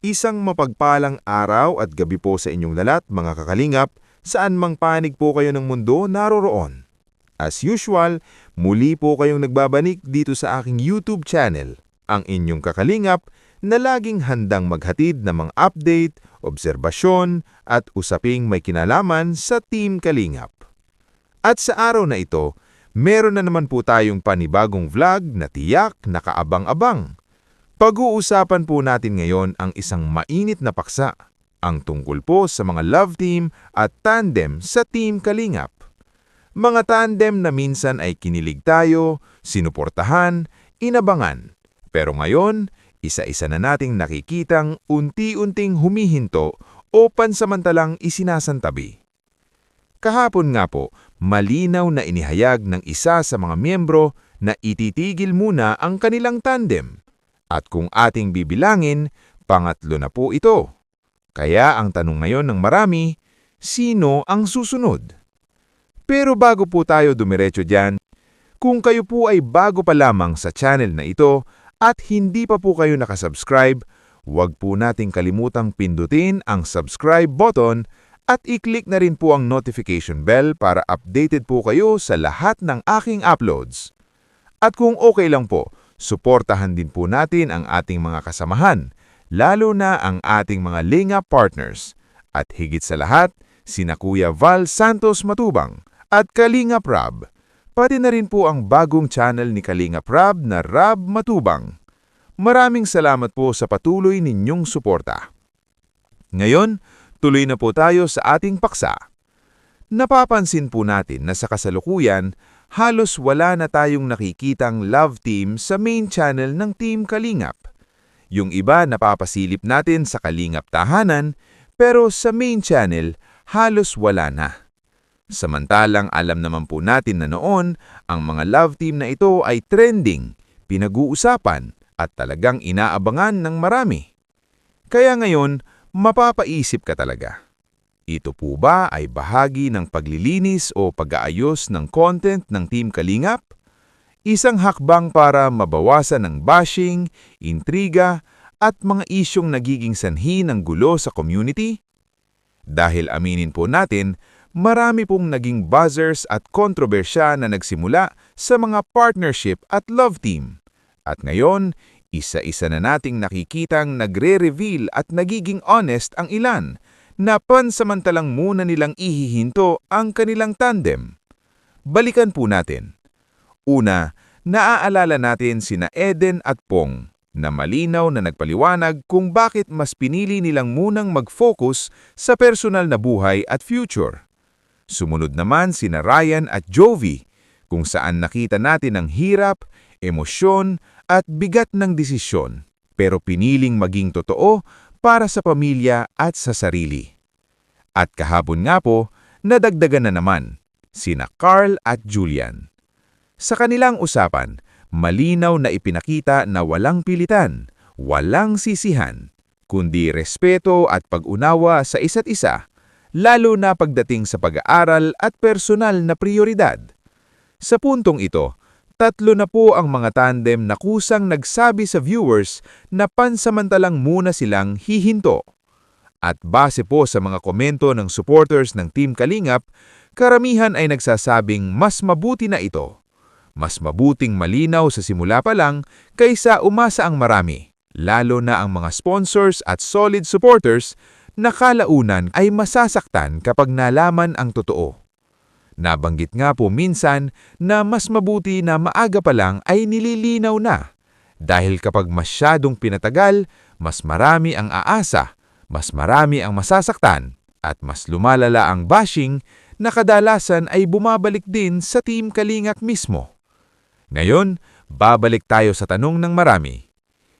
Isang mapagpalang araw at gabi po sa inyong lahat, mga kakalingap, saan mang panig po kayo ng mundo naroroon. As usual, muli po kayong nagbabanik dito sa aking YouTube channel, ang inyong kakalingap na laging handang maghatid ng mga update, obserbasyon at usaping may kinalaman sa Team Kalingap. At sa araw na ito, meron na naman po tayong panibagong vlog na tiyak nakaabang-abang. Pag-uusapan po natin ngayon ang isang mainit na paksa, ang tungkol po sa mga love team at tandem sa Team Kalingap. Mga tandem na minsan ay kinilig tayo, sinuportahan, inabangan. Pero ngayon, isa-isa na nating nakikitang unti-unting humihinto o pansamantalang isinasantabi. Kahapon nga po, malinaw na inihayag ng isa sa mga miyembro na ititigil muna ang kanilang tandem. At kung ating bibilangin, pangatlo na po ito. Kaya ang tanong ngayon ng marami, sino ang susunod? Pero bago po tayo dumiretso dyan, kung kayo po ay bago pa lamang sa channel na ito at hindi pa po kayo nakasubscribe, huwag po nating kalimutang pindutin ang subscribe button at i-click na rin po ang notification bell para updated po kayo sa lahat ng aking uploads. At kung okay lang po, suportahan din po natin ang ating mga kasamahan, lalo na ang ating mga Lingap partners. At higit sa lahat, sina Kuya Val Santos Matubang at Kalingap Rab. Pati na rin po ang bagong channel ni Kalingap Rab na Rab Matubang. Maraming salamat po sa patuloy ninyong suporta. Ngayon, tuloy na po tayo sa ating paksa. Napapansin po natin na sa kasalukuyan, halos wala na tayong nakikitang love team sa main channel ng Team Kalingap. Yung iba napapasilip natin sa Kalingap Tahanan, pero sa main channel, halos wala na. Samantalang alam naman po natin na noon, ang mga love team na ito ay trending, pinag-uusapan, at talagang inaabangan ng marami. Kaya ngayon, mapapaisip ka talaga. Ito po ba ay bahagi ng paglilinis o pag-aayos ng content ng Team Kalingap? Isang hakbang para mabawasan ng bashing, intriga, at mga isyong nagiging sanhi ng gulo sa community? Dahil aminin po natin, marami pong naging buzzers at kontrobersya na nagsimula sa mga partnership at love team. At ngayon, isa-isa na nating nakikitang nagre-reveal at nagiging honest ang ilan, na pansamantalang muna nilang ihihinto ang kanilang tandem. Balikan po natin. Una, naaalala natin sina Eden at Pong na malinaw na nagpaliwanag kung bakit mas pinili nilang munang mag-focus sa personal na buhay at future. Sumunod naman sina Ryan at Jovi kung saan nakita natin ang hirap, emosyon at bigat ng desisyon pero piniling maging totoo para sa pamilya at sa sarili. At kahapon nga po, nadagdagan na naman, sina Carl at Julian. Sa kanilang usapan, malinaw na ipinakita na walang pilitan, walang sisihan, kundi respeto at pag-unawa sa isa't isa, lalo na pagdating sa pag-aaral at personal na prioridad. Sa puntong ito, tatlo na po ang mga tandem na kusang nagsabi sa viewers na pansamantalang muna silang hihinto. At base po sa mga komento ng supporters ng Team Kalingap, karamihan ay nagsasabing mas mabuti na ito. Mas mabuting malinaw sa simula pa lang kaysa umasa ang marami, lalo na ang mga sponsors at solid supporters na kalaunan ay masasaktan kapag nalaman ang totoo. Nabanggit nga po minsan na mas mabuti na maaga pa lang ay nililinaw na. Dahil kapag masyadong pinatagal, mas marami ang aasa, mas marami ang masasaktan, at mas lumalala ang bashing na kadalasan ay bumabalik din sa Team Kalingap mismo. Ngayon, babalik tayo sa tanong ng marami.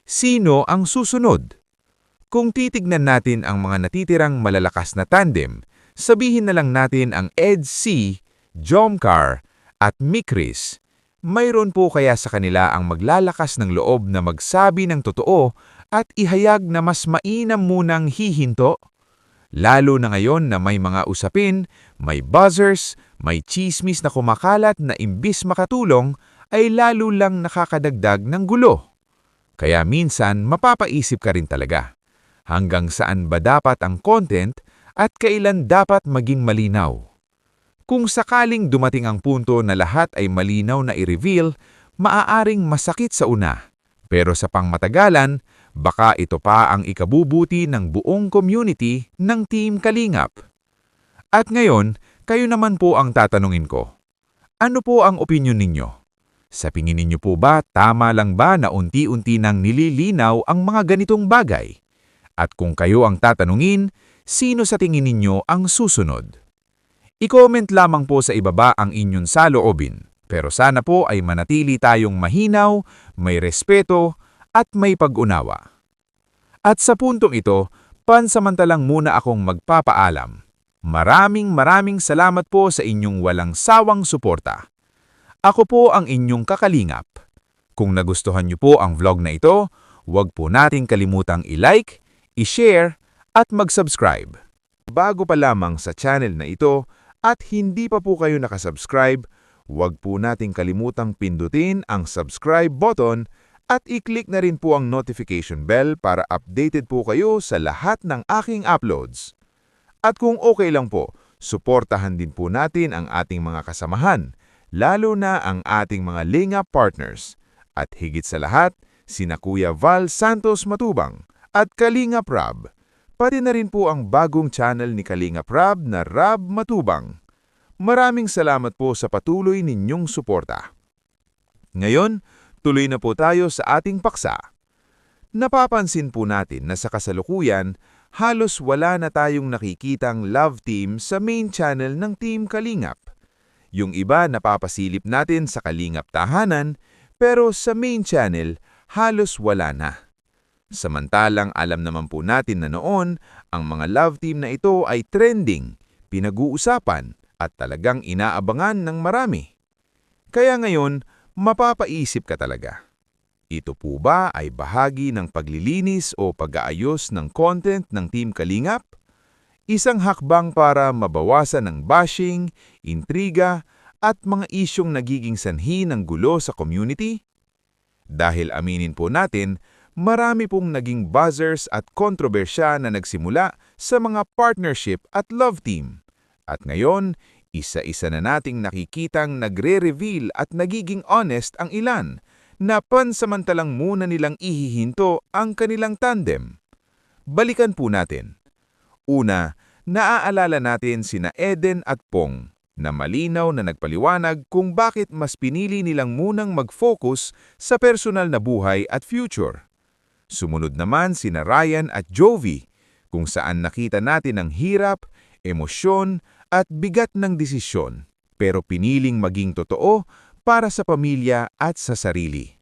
Sino ang susunod? Kung titignan natin ang mga natitirang malalakas na tandem, sabihin na lang natin ang Ed C, Jomcar at Mikris. Mayroon po kaya sa kanila ang maglalakas ng loob na magsabi ng totoo at ihayag na mas mainam munang hihinto? Lalo na ngayon na may mga usapin, may buzzers, may chismis na kumakalat na imbis makatulong ay lalo lang nakakadagdag ng gulo. Kaya minsan mapapaisip ka rin talaga. hanggang saan ba dapat ang content at kailan dapat maging malinaw. Kung sakaling dumating ang punto na lahat ay malinaw na i-reveal, maaaring masakit sa una. Pero sa pangmatagalan, baka ito pa ang ikabubuti ng buong community ng Team Kalingap. At ngayon, kayo naman po ang tatanungin ko. Ano po ang opinyon ninyo? Sa tingin ninyo po ba tama lang ba na unti-unti nang nililinaw ang mga ganitong bagay? At kung kayo ang tatanungin, sino sa tingin ninyo ang susunod? I-comment lamang po sa ibaba ang inyong saloobin. Pero sana po ay manatili tayong mahinaw, may respeto, at may pag-unawa. At sa puntong ito, pansamantalang muna akong magpapaalam. Maraming salamat po sa inyong walang sawang suporta. Ako po ang inyong kakalingap. Kung nagustuhan niyo po ang vlog na ito, huwag po nating kalimutang i-like, i-share, at mag-subscribe. Bago pa lamang sa channel na ito at hindi pa po kayo nakasubscribe, huwag po nating kalimutang pindutin ang subscribe button at i-click na rin po ang notification bell para updated po kayo sa lahat ng aking uploads. At kung okay lang po, suportahan din po natin ang ating mga kasamahan, lalo na ang ating mga Lingap partners. At higit sa lahat, sina Kuya Val Santos Matubang at Kalingap Rab. Pati na rin po ang bagong channel ni Kalingap Rab na Rab Matubang. Maraming salamat po sa patuloy ninyong suporta. Ngayon, tuloy na po tayo sa ating paksa. Napapansin po natin na sa kasalukuyan, halos wala na tayong nakikitang love team sa main channel ng Team Kalingap. Yung iba napapasilip natin sa Kalingap Tahanan, pero sa main channel, halos wala na. Samantalang alam naman po natin na noon, ang mga love team na ito ay trending, pinag-uusapan, at talagang inaabangan ng marami. Kaya ngayon, mapapaisip ka talaga. Ito po ba ay bahagi ng paglilinis o pag-aayos ng content ng Team Kalingap? Isang hakbang para mabawasan ng bashing, intriga, at mga isyong nagiging sanhi ng gulo sa community? Dahil aminin po natin, marami pong naging buzzers at kontrobersya na nagsimula sa mga partnership at love team. At ngayon, isa-isa na nating nakikitang nagre-reveal at nagiging honest ang ilan, na pansamantalang muna nilang ihihinto ang kanilang tandem. Balikan po natin. Una, naaalala natin sina Eden at Pong, na malinaw na nagpaliwanag kung bakit mas pinili nilang munang mag-focus sa personal na buhay at future. Sumunod naman sina Ryan at Jovi, kung saan nakita natin ang hirap, emosyon, at bigat ng desisyon, pero piniling maging totoo para sa pamilya at sa sarili.